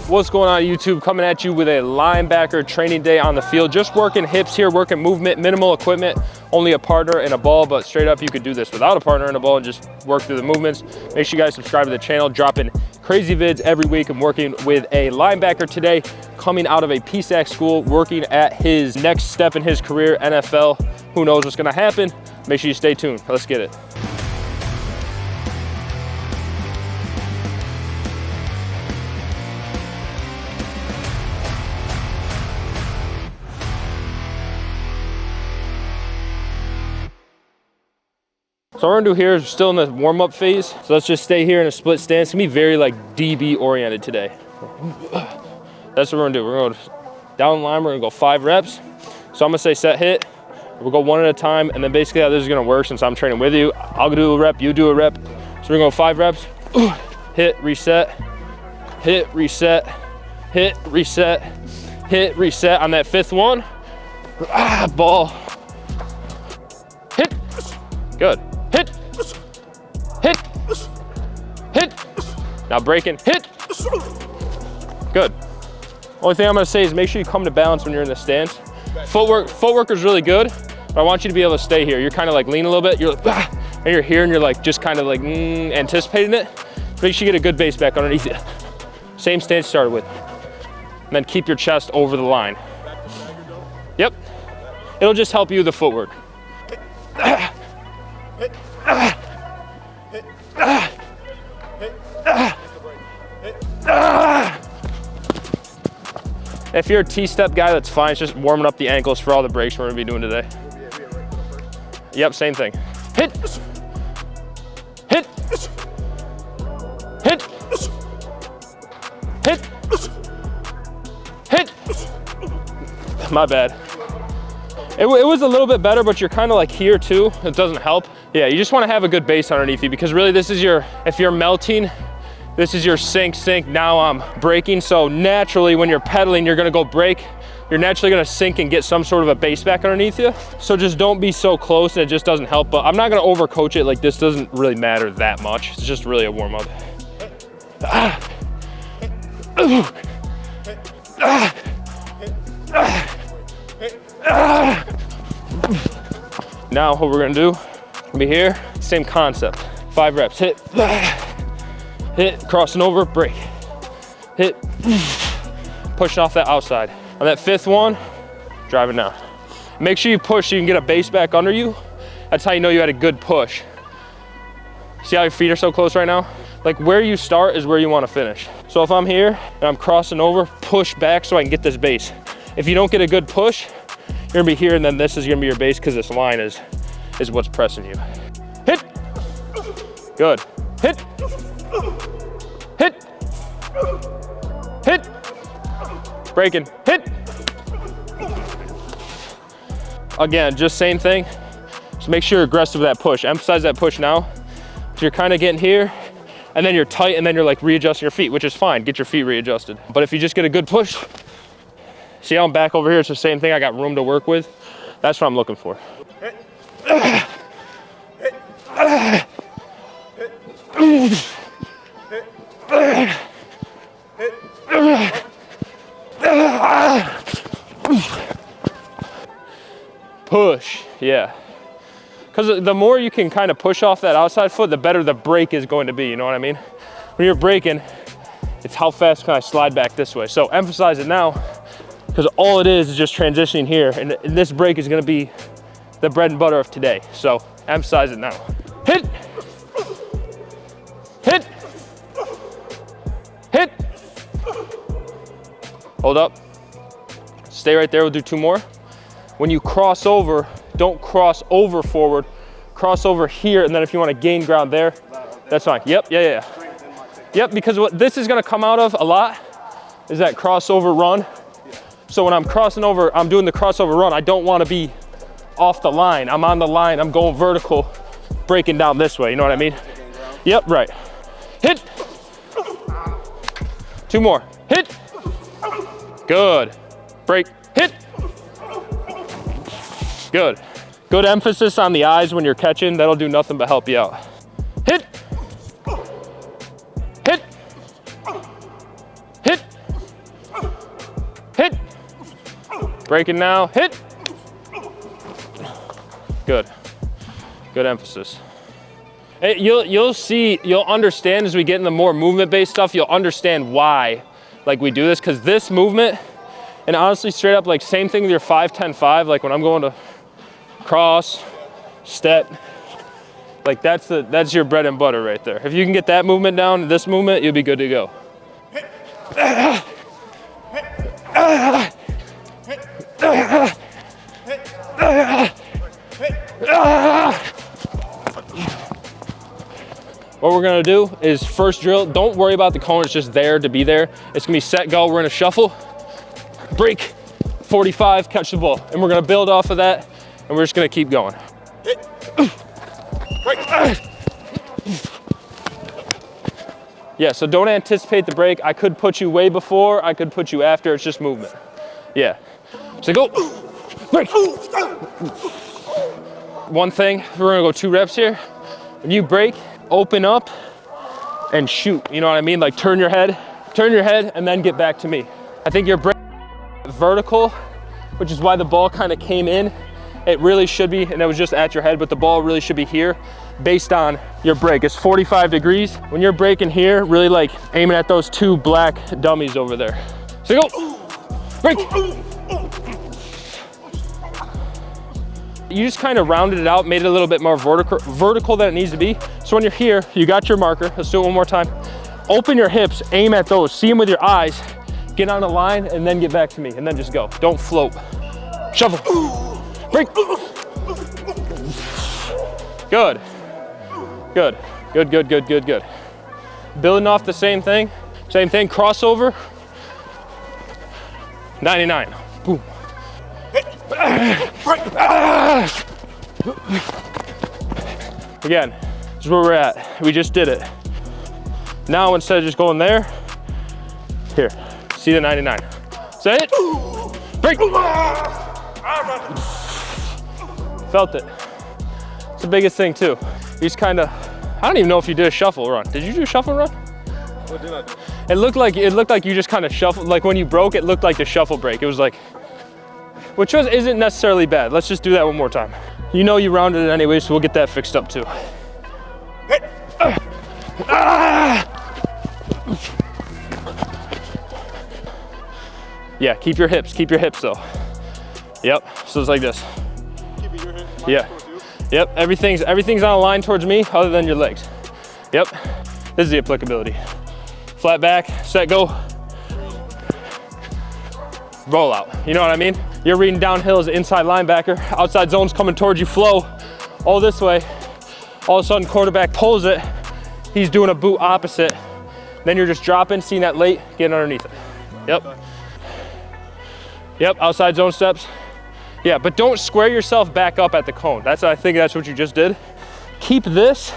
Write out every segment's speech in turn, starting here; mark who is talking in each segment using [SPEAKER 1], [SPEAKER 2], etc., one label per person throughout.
[SPEAKER 1] What's going on YouTube? Coming at you with a linebacker training day on the field. Just working hips here, working movement, minimal equipment, only a partner and a ball, but straight up you could do this without a partner and a ball and just work through the movements. Make sure you guys subscribe to the channel, dropping crazy vids every week. I'm working with a linebacker today, coming out of a PSAC school, working at his next step in his career, NFL. Who knows what's gonna happen? Make sure you stay tuned. Let's get it. So what we're gonna do here is still in the warm-up phase. So let's just stay here in a split stance. It's gonna be very like DB oriented today. That's what we're gonna do. We're gonna go down the line, we're gonna go 5 reps. So I'm gonna say set hit. We'll go 1 at a time, and then basically how this is gonna work, since I'm training with you, I'll do a rep, you do a rep. So we're gonna go 5 reps. Hit, reset, hit, reset, hit, reset, hit, reset. On that 5th one, ball, hit, good. Hit, hit, hit. Now breaking, hit. Good. Only thing I'm gonna say is make sure you come to balance when you're in the stance. Footwork is really good, but I want you to be able to stay here. You're kind of like lean a little bit, you're like, and you're here and you're like just kind of like anticipating it. Make sure you get a good base back underneath it. Same stance you started with. And then keep your chest over the line. Yep. It'll just help you with the footwork. If you're a T-step guy, that's fine. It's just warming up the ankles for all the breaks we're gonna be doing today. Yep, same thing. Hit, hit, hit, hit, hit. My bad. It was a little bit better, but you're kind of like here too. It doesn't help. Yeah, you just want to have a good base underneath you, because really this is your, if you're melting, this is your sink. Now I'm braking. So naturally when you're pedaling, you're gonna go brake. You're naturally gonna sink and get some sort of a base back underneath you. So just don't be so close, and it just doesn't help. But I'm not gonna overcoach it. Like, this doesn't really matter that much. It's just really a warm up. Now what we're gonna do, be here, same concept. 5 reps, hit, hit, crossing over, break, hit, pushing off that outside. On that 5th one, drive it down. Make sure you push so you can get a base back under you. That's how you know you had a good push. See how your feet are so close right now? Like, where you start is where you want to finish. So if I'm here and I'm crossing over, push back so I can get this base. If you don't get a good push, you're gonna be here, and then this is gonna be your base, because this line is what's pressing you. Hit, good, hit, hit, hit, breaking, hit. Again, just same thing. Just make sure you're aggressive with that push. Emphasize that push now. So you're kind of getting here, and then you're tight, and then you're like readjusting your feet, which is fine. Get your feet readjusted. But if you just get a good push, see how I'm back over here? It's the same thing. I got room to work with. That's what I'm looking for. Push, yeah. Because the more you can kind of push off that outside foot, the better the break is going to be, you know what I mean? When you're braking, it's how fast can I slide back this way. So emphasize it now, because all it is just transitioning here, and this break is gonna be the bread and butter of today. So emphasize it now. Hit, hit, hit. Hold up, stay right there, we'll do 2 more. When you cross over, don't cross over forward, cross over here, and then if you wanna gain ground there, that's fine. Yep, yeah. Yep, because what this is gonna come out of a lot is that crossover run. So when I'm crossing over, I'm doing the crossover run, I don't wanna be off the line. I'm on the line, I'm going vertical, breaking down this way, you know what I mean? Yep, right. Hit. 2 more. Hit. Good. Break. Hit. Good. Good emphasis on the eyes when you're catching. That'll do nothing but help you out. Hit. Hit. Hit. Braking now, hit. Good, good emphasis. Hey, you'll see, you'll understand as we get into more movement-based stuff, you'll understand why like we do this, because this movement, and honestly straight up, like same thing with your 5-10-5, like when I'm going to cross, step, like that's your bread and butter right there. If you can get that movement down, this movement, you'll be good to go. What we're gonna do is first drill, don't worry about the cone, it's just there to be there. It's gonna be set, go, we're gonna shuffle, break, 45, catch the ball. And we're gonna build off of that, and we're just gonna keep going. Yeah, so don't anticipate the break. I could put you way before, I could put you after, it's just movement. Yeah, so go, break. One thing, we're gonna go 2 reps here. When you break, open up and shoot, you know what I mean? Like turn your head and then get back to me. I think your break vertical, which is why the ball kind of came in. It really should be, and it was just at your head, but the ball really should be here based on your break. It's 45 degrees. When you're breaking here, really like aiming at those 2 black dummies over there. So go, break. You just kind of rounded it out, made it a little bit more vertical than it needs to be. So when you're here, you got your marker. Let's do it one more time. Open your hips, aim at those, see them with your eyes, get on the line, and then get back to me, and then just go. Don't float. Shuffle. Break. Good. Good. Good, good, good, good, good. Building off the same thing, crossover. 99. Boom. Again, this is where we're at. We just did it. Now instead of just going there, here, see the 99. Set it, break. Felt it. It's the biggest thing too. You just kind of, I don't even know if you did a shuffle run. Did you do a shuffle run?
[SPEAKER 2] What did I do?
[SPEAKER 1] It looked like you just kind of shuffled, like when you broke, it looked like the shuffle break. It was like, which isn't necessarily bad. Let's just do that one more time. You know you rounded it anyway, so we'll get that fixed up too. Yeah, keep your hips though. Yep, so it's like this.
[SPEAKER 2] Keeping your hips
[SPEAKER 1] Yeah. Yep, everything's on a line towards me other than your legs. Yep, this is the applicability. Flat back, set, go. Roll out, you know what I mean? You're reading downhill as an inside linebacker, outside zone's coming towards you, flow all this way. All of a sudden quarterback pulls it, he's doing a boot opposite. Then you're just dropping, seeing that late, getting underneath it. Yep. Yep, outside zone steps. Yeah, but don't square yourself back up at the cone. I think that's what you just did. Keep this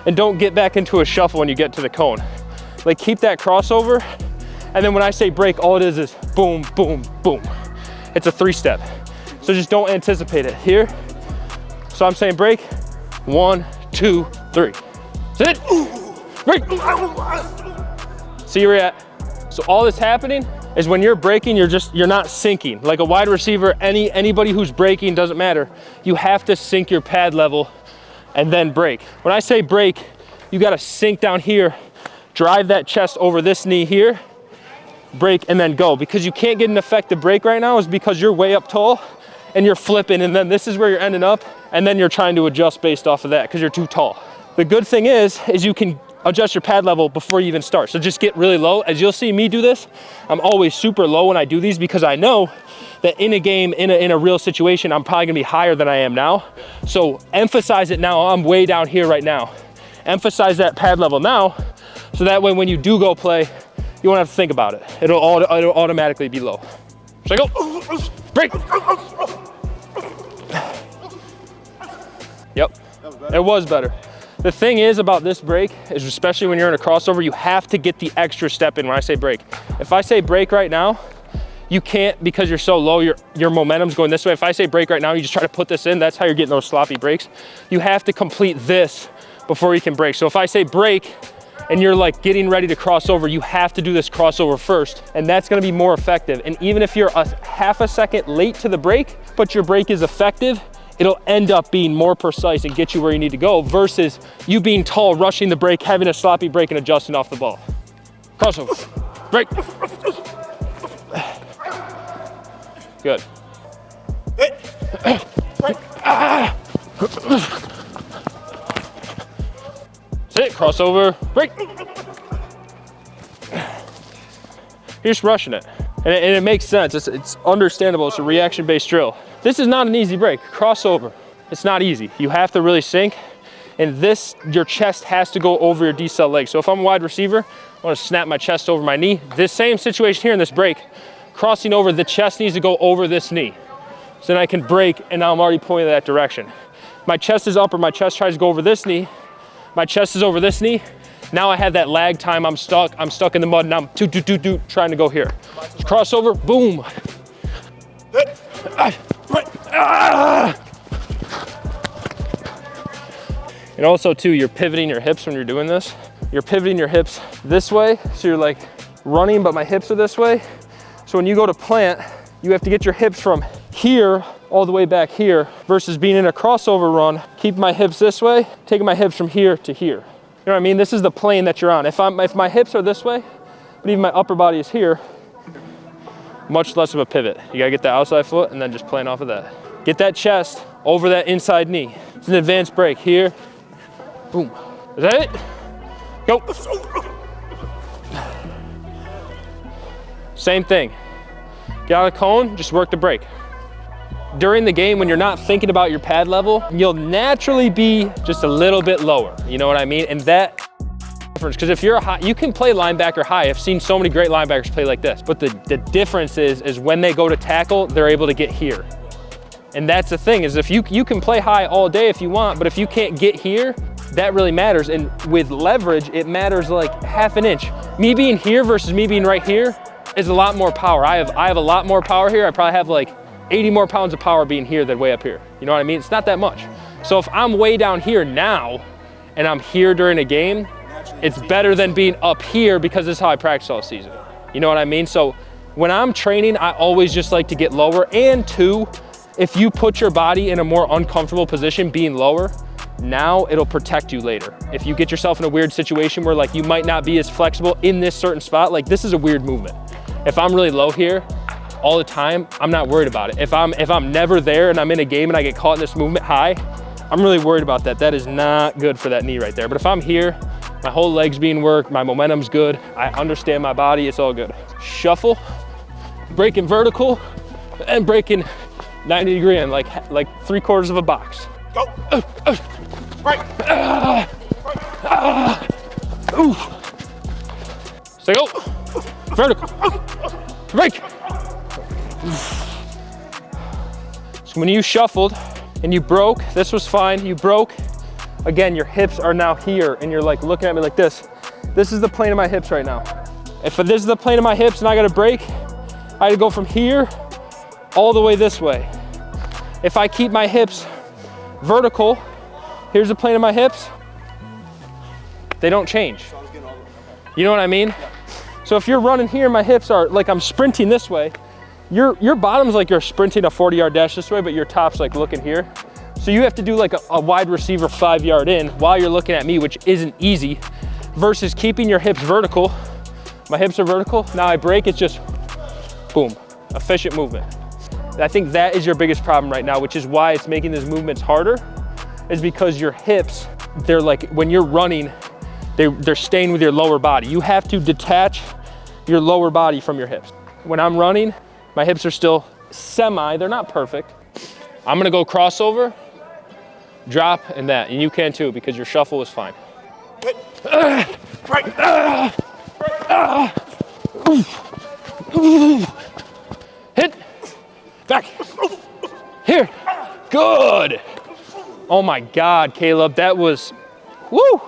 [SPEAKER 1] and don't get back into a shuffle when you get to the cone. Like keep that crossover. And then when I say break, all it is boom, boom, boom. It's a 3-step. So just don't anticipate it. Here, so I'm saying break, 1, 2, 3. Sit, break. See where you're at. So all that's happening is when you're breaking, you're not sinking. Like a wide receiver, anybody who's breaking, doesn't matter. You have to sink your pad level and then break. When I say break, you gotta sink down here, drive that chest over this knee here, break, and then go. Because you can't get an effective break right now is because you're way up tall and you're flipping, and then this is where you're ending up, and then you're trying to adjust based off of that because you're too tall. The good thing is you can adjust your pad level before you even start. So just get really low. As you'll see me do this, I'm always super low when I do these because I know that in a game, in a real situation, I'm probably gonna be higher than I am now. So emphasize it now. I'm way down here right now. Emphasize that pad level now, so that way when you do go play, you won't have to think about it. It'll automatically be low. So I go, break. Yep, it was better. The thing is about this break is, especially when you're in a crossover, you have to get the extra step in when I say break. If I say break right now, you can't, because you're so low, your momentum's going this way. If I say break right now, you just try to put this in, that's how you're getting those sloppy breaks. You have to complete this before you can break. So if I say break, and you're like getting ready to cross over, you have to do this crossover first, and that's gonna be more effective. And even if you're a half a second late to the break, but your break is effective, it'll end up being more precise and get you where you need to go versus you being tall, rushing the break, having a sloppy break and adjusting off the ball. Crossover, break. Good. Sit, crossover, break. You're just rushing it. And it makes sense, it's understandable, it's a reaction-based drill. This is not an easy break, crossover. It's not easy. You have to really sink, and your chest has to go over your decel leg. So if I'm a wide receiver, I wanna snap my chest over my knee. This same situation here in this break, crossing over, the chest needs to go over this knee. So then I can break, and now I'm already pointing that direction. My chest is up, or my chest tries to go over this knee. My chest is over this knee. Now I have that lag time, I'm stuck in the mud, and I'm trying to go here. Crossover, boom. And also too, you're pivoting your hips when you're doing this. You're pivoting your hips this way, so you're like running, but my hips are this way. So when you go to plant, you have to get your hips from here all the way back here versus being in a crossover run, keep my hips this way, taking my hips from here to here. You know what I mean? This is the plane that you're on. If my hips are this way, but even my upper body is here, much less of a pivot. You gotta get the outside foot and then just playing off of that. Get that chest over that inside knee. It's an advanced break. Here, boom. Is that it? Go. Same thing. Get out of cone, just work the break. During the game, when you're not thinking about your pad level, you'll naturally be just a little bit lower. You know what I mean? And that difference, because if you're high, you can play linebacker high. I've seen so many great linebackers play like this, but the difference is when they go to tackle, they're able to get here. And that's the thing, is if you can play high all day if you want, but if you can't get here, that really matters. And with leverage, it matters like half an inch. Me being here versus me being right here is a lot more power. I have a lot more power here. I probably have like 80 more pounds of power being here than way up here. You know what I mean? It's not that much. So if I'm way down here now and I'm here during a game, it's better than being up here because this is how I practice all season. You know what I mean? So when I'm training, I always just like to get lower. And two, if you put your body in a more uncomfortable position being lower, now it'll protect you later. If you get yourself in a weird situation where like you might not be as flexible in this certain spot, like this is a weird movement. If I'm really low here, all the time, I'm not worried about it. If I'm never there and I'm in a game and I get caught in this movement high, I'm really worried about that. That is not good for that knee right there. But if I'm here, my whole leg's being worked, my momentum's good, I understand my body, it's all good. Shuffle, breaking vertical, and breaking 90 degree in, like 3/4 of a box.
[SPEAKER 2] Go. Right.
[SPEAKER 1] Stay go. Vertical. Break. So when you shuffled and you broke, this was fine, you broke, again, your hips are now here and you're like looking at me like this. This is the plane of my hips right now. If this is the plane of my hips and I gotta break, I gotta go from here all the way this way. If I keep my hips vertical, here's the plane of my hips, they don't change. You know what I mean? So if you're running here, my hips are like I'm sprinting this way, your bottom's like you're sprinting a 40-yard dash this way, but your top's like looking here. So you have to do like a wide receiver 5-yard in while you're looking at me, which isn't easy, versus keeping your hips vertical. My hips are vertical, now I break, it's just boom, efficient movement. I think that is your biggest problem right now, which is why it's making these movements harder, is because your hips, they're like, when you're running, they're staying with your lower body. You have to detach your lower body from your hips. When I'm running, my hips are still they're not perfect. I'm gonna go crossover, drop, and that. And you can too, because your shuffle is fine. Hit, back, here, good. Oh my God, Caleb, that was, woo.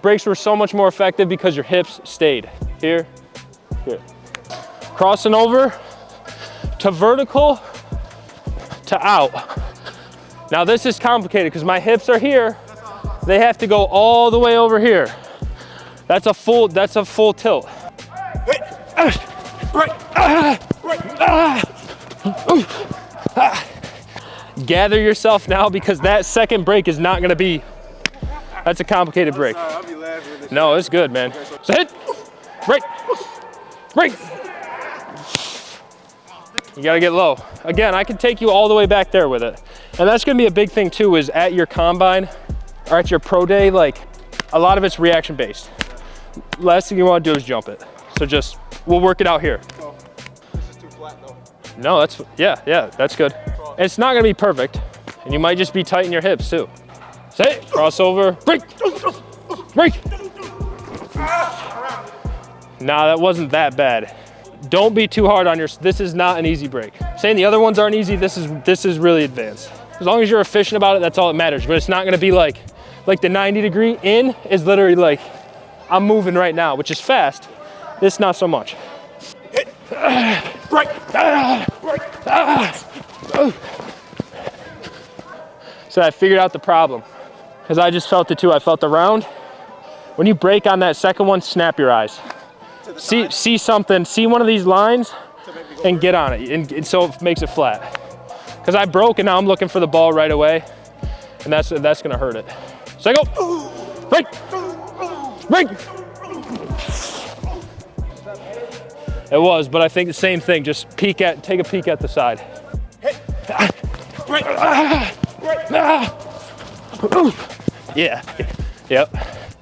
[SPEAKER 1] Breaks were so much more effective because your hips stayed. Here, here. Crossing over to vertical to out. Now this is complicated because my hips are here. They have to go all the way over here. That's a full tilt. Gather yourself now, because that second break is not gonna be, that's a complicated break.
[SPEAKER 2] I'll be laughing with this.
[SPEAKER 1] No, it's good, man. So hit, break, break. You gotta get low. Again, I can take you all the way back there with it. And that's gonna be a big thing too, is at your combine or at your pro day, like a lot of it's reaction based. Last thing you wanna do is jump it. So just, we'll work it out here.
[SPEAKER 2] Oh, this is too flat though.
[SPEAKER 1] No, that's, yeah, that's good. It's not gonna be perfect. And you might just be tight in your hips too. Say it, crossover, break, break. Nah, that wasn't that bad. Don't be too hard on your, this is not an easy break. Saying the other ones aren't easy, this is really advanced. As long as you're efficient about it, that's all that matters. But it's not gonna be like the 90-degree in is literally like, I'm moving right now, which is fast. This not so much.
[SPEAKER 2] Hit. Break.
[SPEAKER 1] So I figured out the problem, because I just felt it too. I felt the round. When you break on that second one, snap your eyes. See something, see one of these lines and get on it, and so it makes it flat. Because I broke and now I'm looking for the ball right away, and that's gonna hurt it. So I go, break, break. It was, but I think the same thing, just take a peek at the side.
[SPEAKER 2] Break.
[SPEAKER 1] Yeah, yep.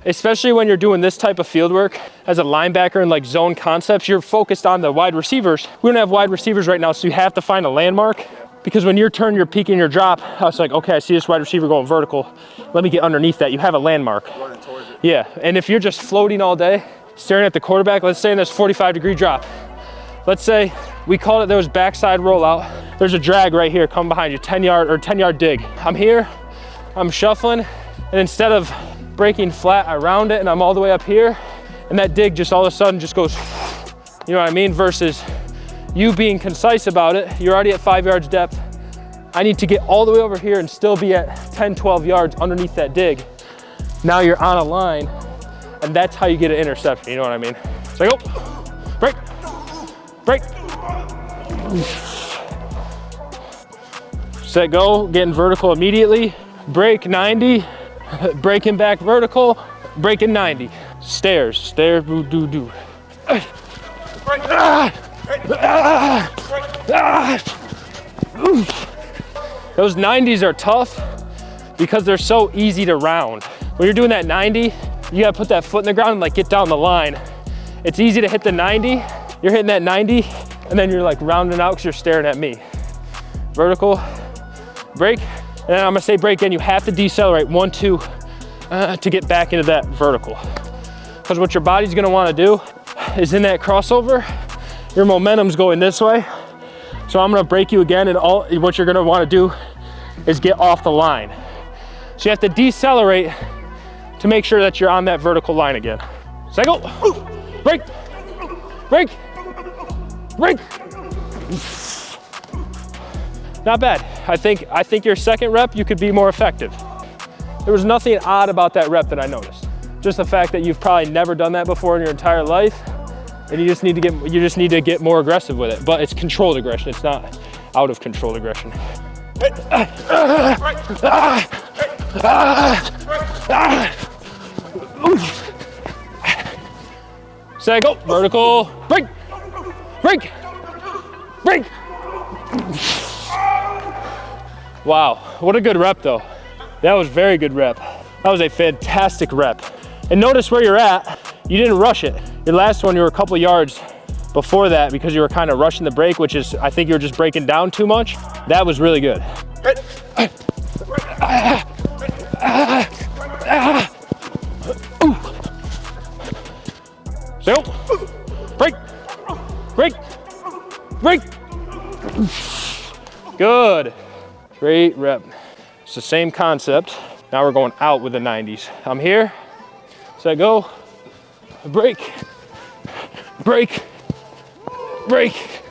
[SPEAKER 1] Especially when you're doing this type of field work as a linebacker and like zone concepts, you're focused on the wide receivers. We don't have wide receivers right now, so you have to find a landmark, because when you're turning your peak and your drop, I was like, okay, I see this wide receiver going vertical. Let me get underneath that. You have a landmark.
[SPEAKER 2] Running towards it.
[SPEAKER 1] Yeah, and if you're just floating all day, staring at the quarterback, let's say in this 45-degree drop, let's say we called it, there was backside rollout. There's a drag right here, come behind you, 10-yard dig. I'm here, I'm shuffling, and instead of breaking flat around it and I'm all the way up here, and that dig just all of a sudden just goes, you know what I mean? Versus you being concise about it, you're already at 5 yards depth. I need to get all the way over here and still be at 10, 12 yards underneath that dig. Now you're on a line, and that's how you get an interception, you know what I mean? So I go, break, break. Set, go, getting vertical immediately. Break 90, breaking back vertical, breaking 90. Stairs, stare, boo, do, do. Those 90s are tough because they're so easy to round. When you're doing that 90, you gotta put that foot in the ground and like get down the line. It's easy to hit the 90, you're hitting that 90, and then you're like rounding out because you're staring at me. Vertical, break, and then I'm gonna say break again. You have to decelerate 1, 2 to get back into that vertical. Because what your body's gonna wanna do is in that crossover, your momentum's going this way. So I'm gonna break you again, and what you're gonna wanna do is get off the line. So you have to decelerate to make sure that you're on that vertical line again. Cycle, break, break, break. Not bad. I think your second rep, you could be more effective. There was nothing odd about that rep that I noticed. Just the fact that you've probably never done that before in your entire life, and you just need to get more aggressive with it. But it's controlled aggression. It's not out of controlled aggression. Cycle, vertical, break, break, break. Wow, what a good rep though. That was very good rep. That was a fantastic rep. And notice where you're at, you didn't rush it. Your last one, you were a couple yards before that because you were kind of rushing the break, which is, I think you were just breaking down too much. That was really good. So, break, break, break. Good, great rep. It's the same concept. Now we're going out with the 90s. I'm here, set, go, break, break, break.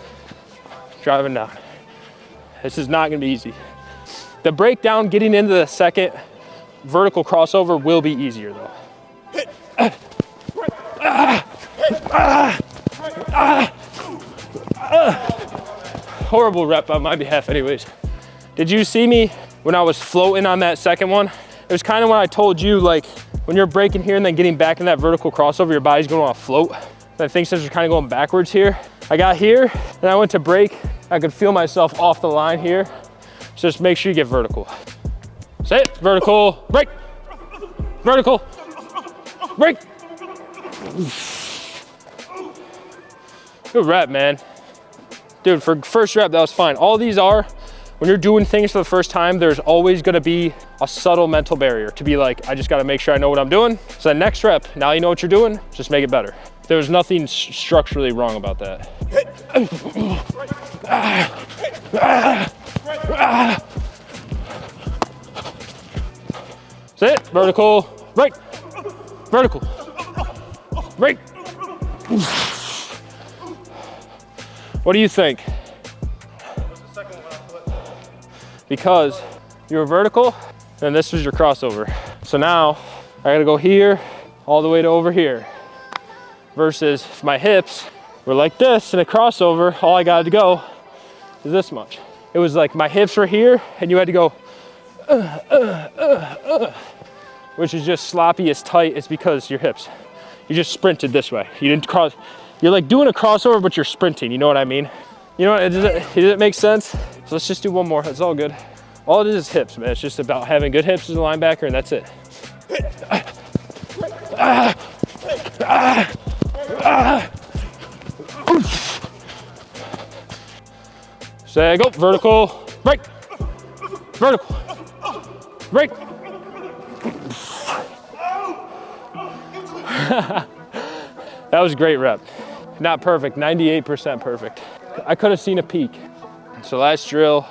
[SPEAKER 1] Driving down. This is not gonna be easy. The breakdown, getting into the second vertical crossover will be easier though. Horrible rep on my behalf anyways. Did you see me when I was floating on that second one? It was kind of when I told you, like, when you're breaking here and then getting back in that vertical crossover, your body's going on a float. And I think since you're kind of going backwards here, I got here and I went to break. I could feel myself off the line here. So just make sure you get vertical. Sit, vertical, break, vertical, break. Good rep, man. Dude, for first rep, that was fine. All these are, when you're doing things for the first time, there's always gonna be a subtle mental barrier to be like, I just gotta make sure I know what I'm doing. So the next rep, now you know what you're doing, just make it better. There's nothing structurally wrong about that. Sit, vertical, break, vertical, break. What do you think?
[SPEAKER 2] What's the second one when I flip?
[SPEAKER 1] Because you were vertical, and this was your crossover. So now I gotta go here, all the way to over here. Versus if my hips were like this in a crossover, all I got to go is this much. It was like my hips were here, and you had to go, which is just sloppy, it's tight, it's because your hips. You just sprinted this way. You didn't cross. You're like doing a crossover, but you're sprinting, you know what I mean? You know, does it make sense? So let's just do one more, that's all good. All it is hips, man. It's just about having good hips as a linebacker, and that's it. Say go, vertical, break, vertical, break. That was a great rep. Not perfect, 98% perfect. I could have seen a peak. So last drill,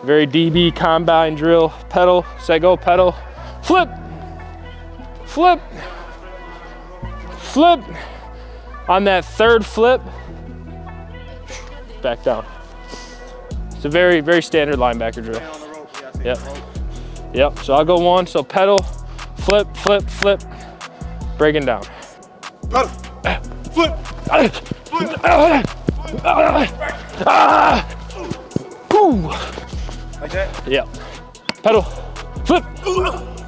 [SPEAKER 1] very DB combine drill. Pedal, say go, pedal, flip, flip, flip. On that third flip, back down. It's a very, very standard linebacker drill. Yep. Yep, so I'll go one, so pedal, flip, flip, flip, breaking down.
[SPEAKER 2] Pedal, flip, like that?
[SPEAKER 1] Yep. Pedal, flip,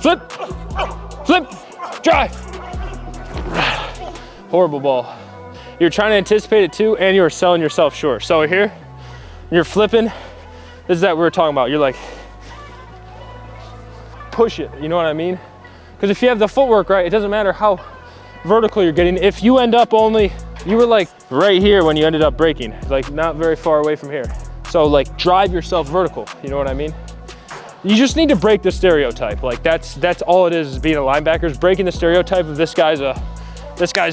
[SPEAKER 1] flip, flip, drive. Horrible ball. You're trying to anticipate it too, and you're selling yourself short. So here, you're flipping. This is that we were talking about. You're like, push it, you know what I mean? Because if you have the footwork right, it doesn't matter how vertical you're getting. If you end up only, you were like right here when you ended up breaking, like not very far away from here. So like drive yourself vertical, you know what I mean? You just need to break the stereotype. Like that's all it is being a linebacker, is breaking the stereotype of this guy's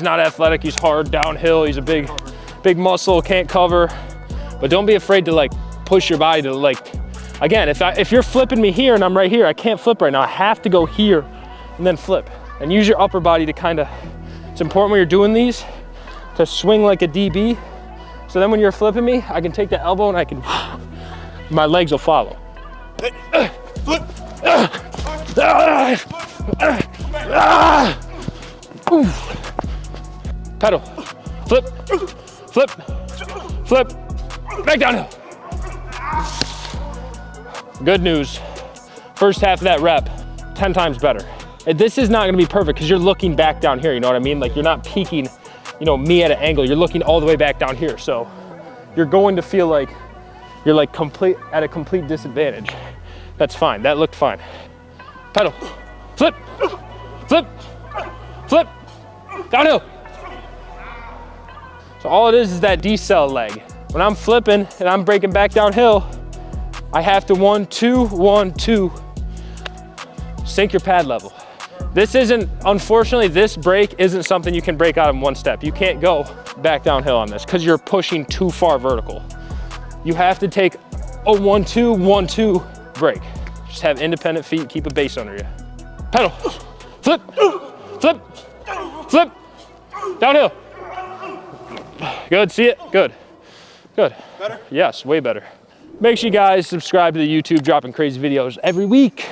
[SPEAKER 1] not athletic, he's hard downhill, he's a big muscle, can't cover. But don't be afraid to like push your body to like, again, if you're flipping me here and I'm right here, I can't flip right now. I have to go here and then flip. And use your upper body to kind of, it's important when you're doing these to swing like a DB. So then when you're flipping me, I can take the elbow and I can, my legs will follow.
[SPEAKER 2] Flip.
[SPEAKER 1] Pedal, flip, flip, flip, back downhill. Good news, first half of that rep, 10 times better. This is not gonna be perfect because you're looking back down here, you know what I mean? Like you're not peeking, you know, me at an angle, you're looking all the way back down here. So you're going to feel like you're like at a complete disadvantage. That's fine, that looked fine. Pedal, flip, flip, flip, downhill. So all it is that decel leg. When I'm flipping and I'm breaking back downhill, I have to 1, 2, 1, 2, sync your pad level. This isn't, unfortunately, this break isn't something you can break out in one step. You can't go back downhill on this because you're pushing too far vertical. You have to take a 1, 2, 1, 2 break. Just have independent feet, keep a base under you. Pedal, flip, flip, flip, downhill. Good, see it? Good, good.
[SPEAKER 2] Better?
[SPEAKER 1] Yes, way better. Make sure you guys subscribe to the YouTube, dropping crazy videos every week.